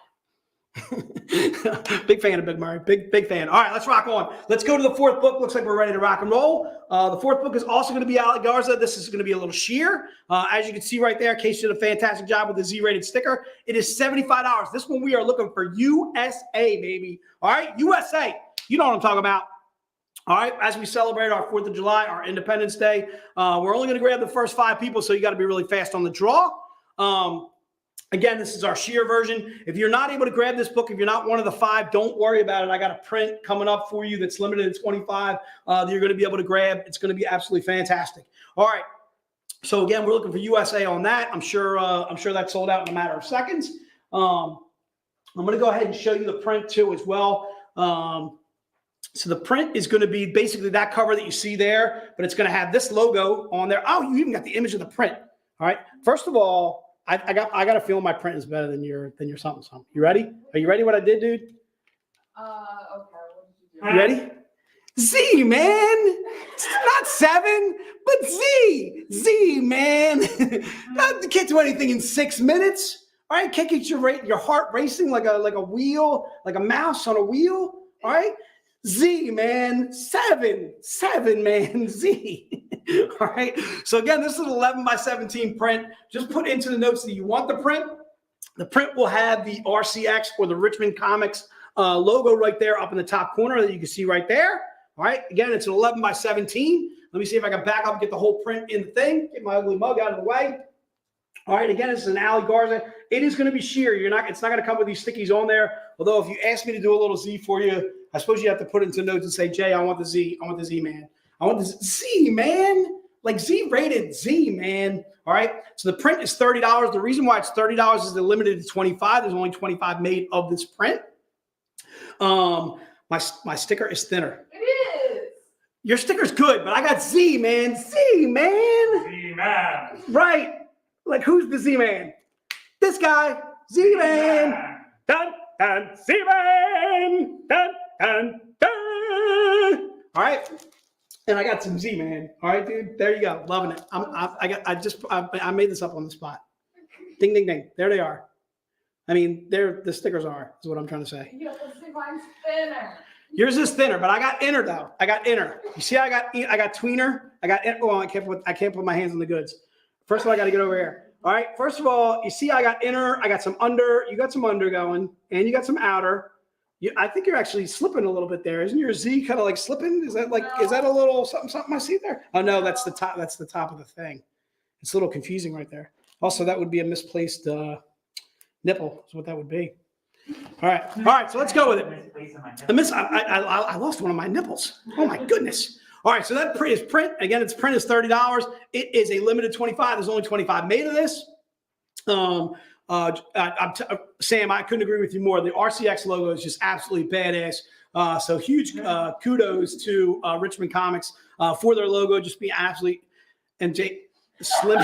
C: Big fan of Big Murray. Big fan. All right, let's rock on. Let's go to the fourth book. Looks like we're ready to rock and roll. The fourth book is also going to be Ali Garza. This is going to be a little sheer. As you can see right there, Case did a fantastic job with the Z-rated sticker. It is $75. This one we are looking for USA, baby. All right, USA. You know what I'm talking about. All right, as we celebrate our 4th of July, our Independence Day, we're only going to grab the first 5 people, so you got to be really fast on the draw. Again, this is our sheer version. If you're not able to grab this book, if you're not one of the 5, don't worry about it. I got a print coming up for you that's limited to 25 that you're going to be able to grab. It's going to be absolutely fantastic. All right. So again, we're looking for USA on that. I'm sure that's sold out in a matter of seconds. I'm going to go ahead and show you the print too as well. So the print is going to be basically that cover that you see there, but it's going to have this logo on there. Oh, you even got the image of the print. All right. First of all, I got a feeling my print is better than your something. You ready? Are you ready? What I did, dude?
D: Okay. What did you do?
C: You ready? Z, man. It's not 7, but Z, man. You can't do anything in 6 minutes. All right. Can't get your heart racing like a wheel, like a mouse on a wheel. All right. Z, man. 7, man. Z. All right. So again, this is an 11 by 17 print. Just put into the notes that you want the print. The print will have the RCX or the Richmond Comix logo right there up in the top corner that you can see right there. All right. Again, it's an 11 by 17. Let me see if I can back up and get the whole print in the thing. Get my ugly mug out of the way. All right. Again, this is an Ali Garza. It is going to be sheer. It's not going to come with these stickies on there. Although if you ask me to do a little Z for you, I suppose you have to put it into notes and say, Jay, I want the Z. I want the Z, man. I want this Z, man. Like Z-rated Z, man. All right. So the print is $30. The reason why it's $30 is they're limited to 25. There's only 25 made of this print. My sticker is thinner.
D: It is.
C: Your sticker's good, but I got Z, man. Z, man.
A: Z-Man.
C: Right. Like, who's the Z-Man? This guy. Z-Man. Dun, dun, Z-Man. Dun, dun, dun. All right. And I got some Z-Man. All right, dude. There you go. Loving it. I made this up on the spot. Ding, ding, ding. There they are. I mean, the stickers are, is what I'm trying to say.
D: Yeah, let's see, mine's thinner.
C: Yours is thinner, but I got inner though. I got inner. You see, I got tweener. I can't put my hands on the goods. First of all, I got to get over here. All right. First of all, you see I got inner, I got some under, you got some under going, and you got some outer. I think you're actually slipping a little bit there. Isn't your Z kind of like slipping? Is that like, is that a little something I see there? Oh no, that's the top. That's the top of the thing. It's a little confusing right there. Also, that would be a misplaced nipple is what that would be. All right. So let's go with it. I lost one of my nipples. Oh my goodness. All right. So that print is print. Again, its print is $30. It is a limited 25. There's only 25 made of this. Sam, I couldn't agree with you more. The RCX logo is just absolutely badass. So huge kudos to Richmond Comix for their logo just being absolutely and slim.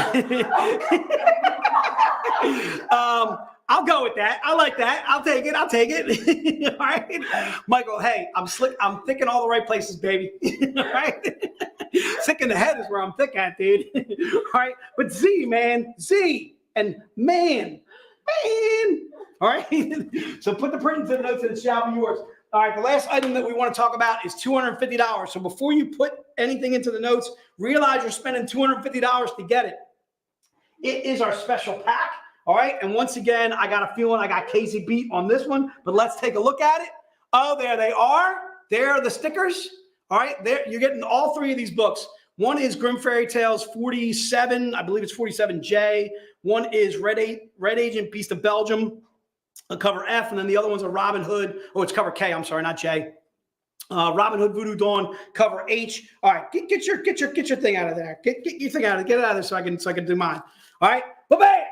C: I'll go with that. I like that. I'll take it. All right, Michael. Hey, I'm slick. I'm thick in all the right places, baby. All right. Thick in the head is where I'm thick at, dude. All right, but Z, man, Z, and man. All right. So put the print into the notes and it shall be yours. All right. The last item that we want to talk about is $250. So before you put anything into the notes, realize you're spending $250 to get it. It is our special pack. All right. And once again, I got a feeling I got Casey beat on this one, but let's take a look at it. Oh, there they are. There are the stickers. All right. There you're getting all three of these books. One is Grimm Fairy Tales 47. I believe it's 47J. One is Red Agent Beast of Belgium, cover F, and then the other one's a Robin Hood. Oh, it's cover K. I'm sorry, not J. Robin Hood Voodoo Dawn, cover H. All right, get your thing out of there. Get your thing out of there. Get it out of there so I can do mine. All right, bye-bye.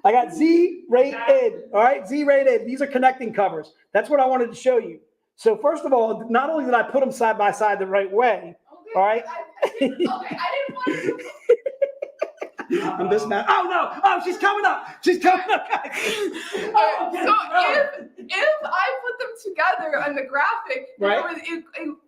C: I got Z rated. All right, Z rated. These are connecting covers. That's what I wanted to show you. So first of all, not only did I put them side by side the right way.
D: Okay,
C: all right.
D: I didn't want to.
C: I'm this now. Oh no! Oh, she's coming up. She's coming up.
D: So if I put them together on the graphic,
C: right,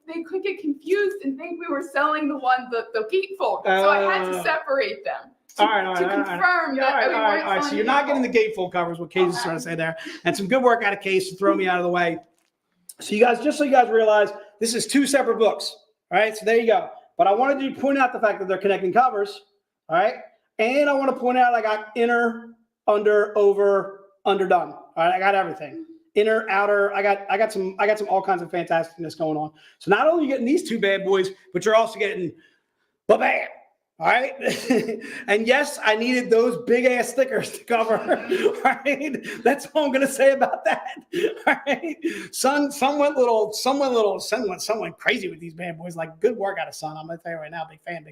D: they could get confused and think we were selling the gatefold. So I had to separate them. To confirm that we weren't.
C: All right. So you're not getting the gatefold covers. What Casey's trying to say there, and some good work out of Case to throw me out of the way. So you guys, just so you guys realize, this is two separate books. All right. So there you go. But I wanted to point out the fact that they're connecting covers. All right. And I want to point out I got inner, under, over, underdone. All right, I got everything. Inner, outer. I got some all kinds of fantasticness going on. So not only are you getting these two bad boys, but you're also getting ba-bam. All right. And yes, I needed those big ass stickers to cover. All right. That's all I'm gonna say about that. All right. Son went crazy with these bad boys. Like, good work out of Son. I'm gonna tell you right now, big fan.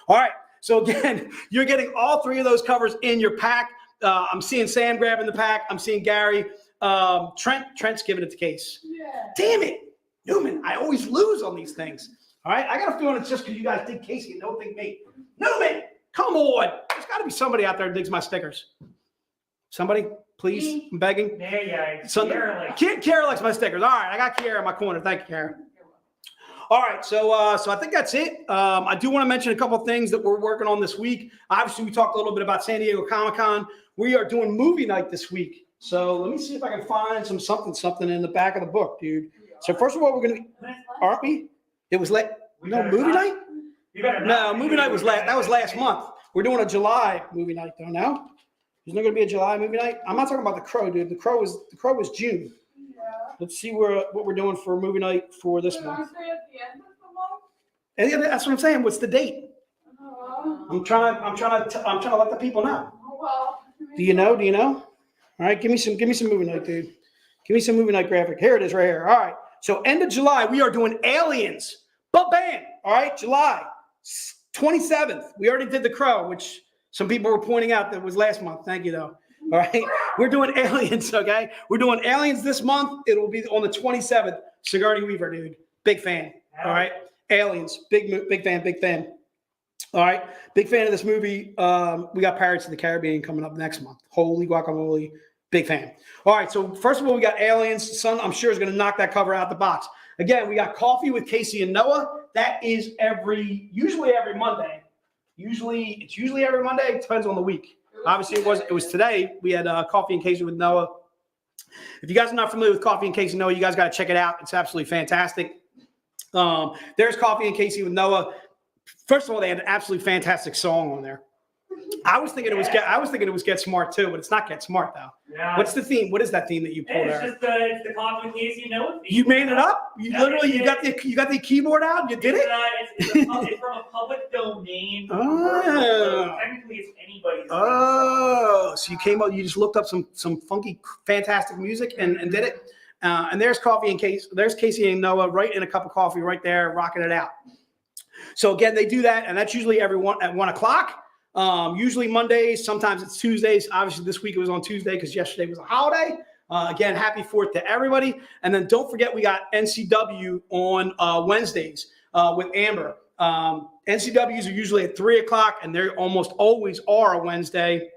C: All right. So again, you're getting all three of those covers in your pack. I'm seeing Sam grabbing the pack. I'm seeing Gary. Trent's giving it to Case.
D: Yeah.
C: Damn it, Newman. I always lose on these things. All right. I got a feeling it's just because you guys dig Casey and don't think me. Newman, come on. There's got to be somebody out there that digs my stickers. Somebody, please. I'm begging.
A: Yeah.
C: Kiara likes my stickers. All right. I got Kiara in my corner. Thank you, Kiara. All right, so I think that's it. I do want to mention a couple of things that we're working on this week. Obviously, we talked a little bit about San Diego Comic-Con. We are doing movie night this week. So let me see if I can find something in the back of the book, dude. So first of all, we're going to be, aren't we? It was late. No, movie night? No, movie night was last month. We're doing a July movie night though now. There's not going to be a July movie night. I'm not talking about The Crow, dude. The Crow was June. Let's see what we're doing for movie night for this month.
D: At the end of the month?
C: And that's what I'm saying. What's the date? I'm trying to let the people know.
D: Well,
C: Do you know? All right, give me some movie night, dude. Give me some movie night graphic. Here it is, right here. All right. So end of July, we are doing Aliens. But bam! All right, July 27th. We already did The Crow, which some people were pointing out that was last month. Thank you, though. All right, we're doing Aliens, okay? We're doing Aliens this month. It will be on the 27th. Sigourney Weaver, dude. Big fan. All right, Aliens. Big fan. All right, big fan of this movie. We got Pirates of the Caribbean coming up next month. Holy guacamole. Big fan. All right, so first of all, we got Aliens. Son, I'm sure, is going to knock that cover out the box. Again, we got Coffee with Casey and Noah. That is usually every Monday. It's usually every Monday. It depends on the week. Obviously, it was today. We had Coffee and Casey with Noah. If you guys are not familiar with Coffee and Casey and Noah, you guys got to check it out. It's absolutely fantastic. There's Coffee and Casey with Noah. First of all, they had an absolutely fantastic song on there. I was thinking it was Get Smart too, but it's not Get Smart though.
E: Yeah.
C: What's the theme? What is that theme that you pulled out?
E: It's the coffee case, you know.
C: You made it up? You literally you got the keyboard out? You did it?
E: It's from a public domain.
C: Oh.
E: Technically, it's anybody's.
C: Oh, so you came up, you just looked up some funky, fantastic music and did it. And there's Coffee and Casey. There's Casey and Noah right in a cup of coffee right there, rocking it out. So again, they do that, and that's usually at 1 o'clock. Usually Mondays, sometimes it's Tuesdays. Obviously, this week it was on Tuesday because yesterday was a holiday. Again, happy 4th to everybody. And then don't forget, we got NCW on Wednesdays with Amber. NCWs are usually at 3 o'clock, and they almost always are a Wednesday.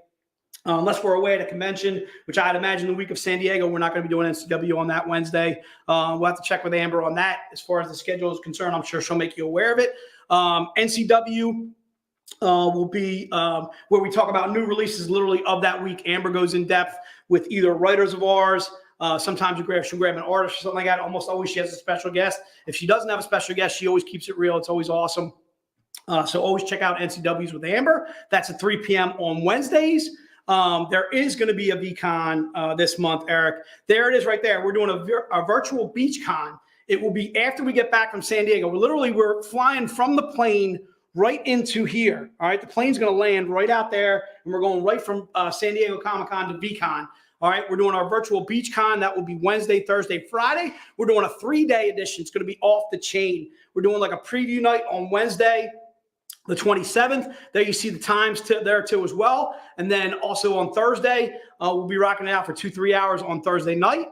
C: Unless we're away at a convention, which I'd imagine the week of San Diego, we're not going to be doing NCW on that Wednesday. We'll have to check with Amber on that. As far as the schedule is concerned, I'm sure she'll make you aware of it. NCW will be where we talk about new releases literally of that week. Amber goes in depth with either writers of ours. Sometimes she'll grab an artist or something like that. Almost always she has a special guest. If she doesn't have a special guest, she always keeps it real. It's always awesome. So always check out NCWs with Amber. That's at 3 p.m. on Wednesdays. There is going to be a VCon this month, Eric. There it is right there. We're doing a virtual beach con. It will be after we get back from San Diego. We're flying from the plane right into here. All right. The plane's going to land right out there, and we're going right from San Diego Comic-Con to VCon. All right. We're doing our virtual beach con. That will be Wednesday, Thursday, Friday. We're doing a 3-day edition. It's going to be off the chain. We're doing like a preview night on Wednesday, the 27th. There you see the times there too as well. And then also on Thursday, we'll be rocking it out for 2-3 hours on Thursday night.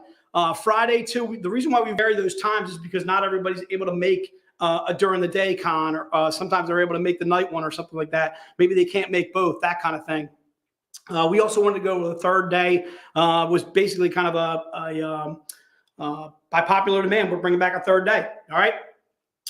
C: Friday too. The reason why we vary those times is because not everybody's able to make a during the day con, or sometimes they're able to make the night one or something like that. Maybe they can't make both, that kind of thing. We also wanted to go with a third day. Was basically kind of by popular demand, we're bringing back a third day. All right.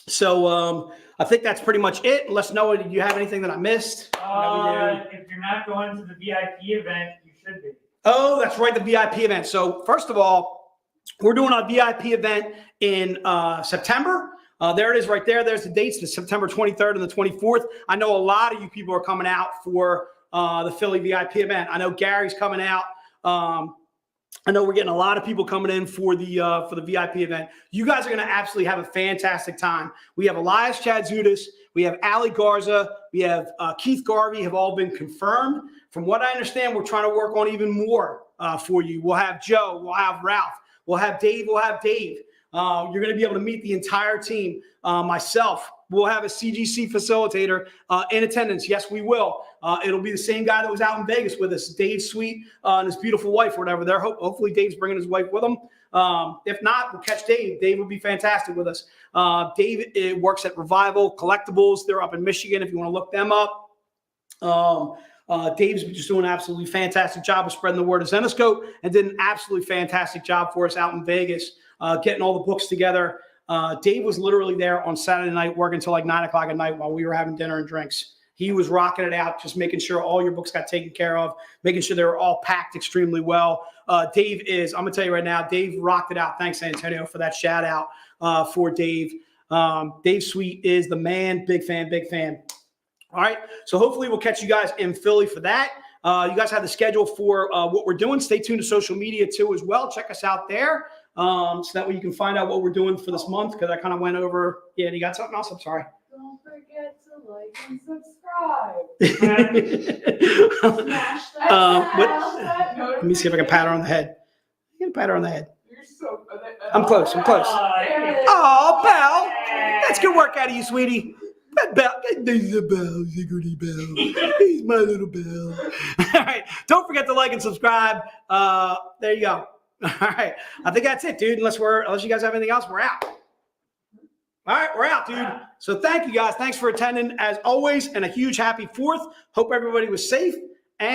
C: So I think that's pretty much it. Unless Noah, did you have anything that I missed?
E: If you're not going to the VIP event, you should be.
C: Oh, that's right, the VIP event. So first of all, we're doing a VIP event in September. There it is right there. There's the dates, the September 23rd and the 24th. I know a lot of you people are coming out for the Philly VIP event. I know Gary's coming out. I know we're getting a lot of people coming in for the VIP event. You guys are going to absolutely have a fantastic time. We have Elias Chadzudis, we have Ali Garza, we have Keith Garvey have all been confirmed. From what I understand, we're trying to work on even more for you. We'll have Joe, we'll have Ralph, we'll have Dave, You're going to be able to meet the entire team. Myself, we'll have a CGC facilitator in attendance. Yes, we will. It'll be the same guy that was out in Vegas with us, Dave Sweet, and his beautiful wife or whatever. There, hopefully Dave's bringing his wife with him. If not, we'll catch Dave. Dave will be fantastic with us. Dave works at Revival Collectibles. They're up in Michigan if you want to look them up. Dave's just doing an absolutely fantastic job of spreading the word of Zenescope, and did an absolutely fantastic job for us out in Vegas, getting all the books together. Dave was literally there on Saturday night working until like 9 o'clock at night while we were having dinner and drinks. He was rocking it out, just making sure all your books got taken care of, making sure they were all packed extremely well. Dave is, I'm going to tell you right now, Dave rocked it out. Thanks, Antonio, for that shout out for Dave. Dave Sweet is the man. Big fan, big fan. All right. So hopefully we'll catch you guys in Philly for that. You guys have the schedule for what we're doing. Stay tuned to social media too as well. Check us out there. So that way you can find out what we're doing for this month, because I kind of went over. Yeah, you got something else? I'm sorry.
D: Don't forget to like and subscribe. Smash that
C: Let me see if I can pat her on the head. You can pat her on the head.
D: You're so good at that.
C: I'm close. I'm close. Oh, pal. That's good work out of you, sweetie. That Bell. He's a Bell. He's a goody Bell. He's my little Bell. All right. Don't forget to like and subscribe. There you go. All right. I think that's it, dude. Unless you guys have anything else, we're out. All right, we're out, dude. So thank you guys. Thanks for attending as always, and a huge happy 4th. Hope everybody was safe.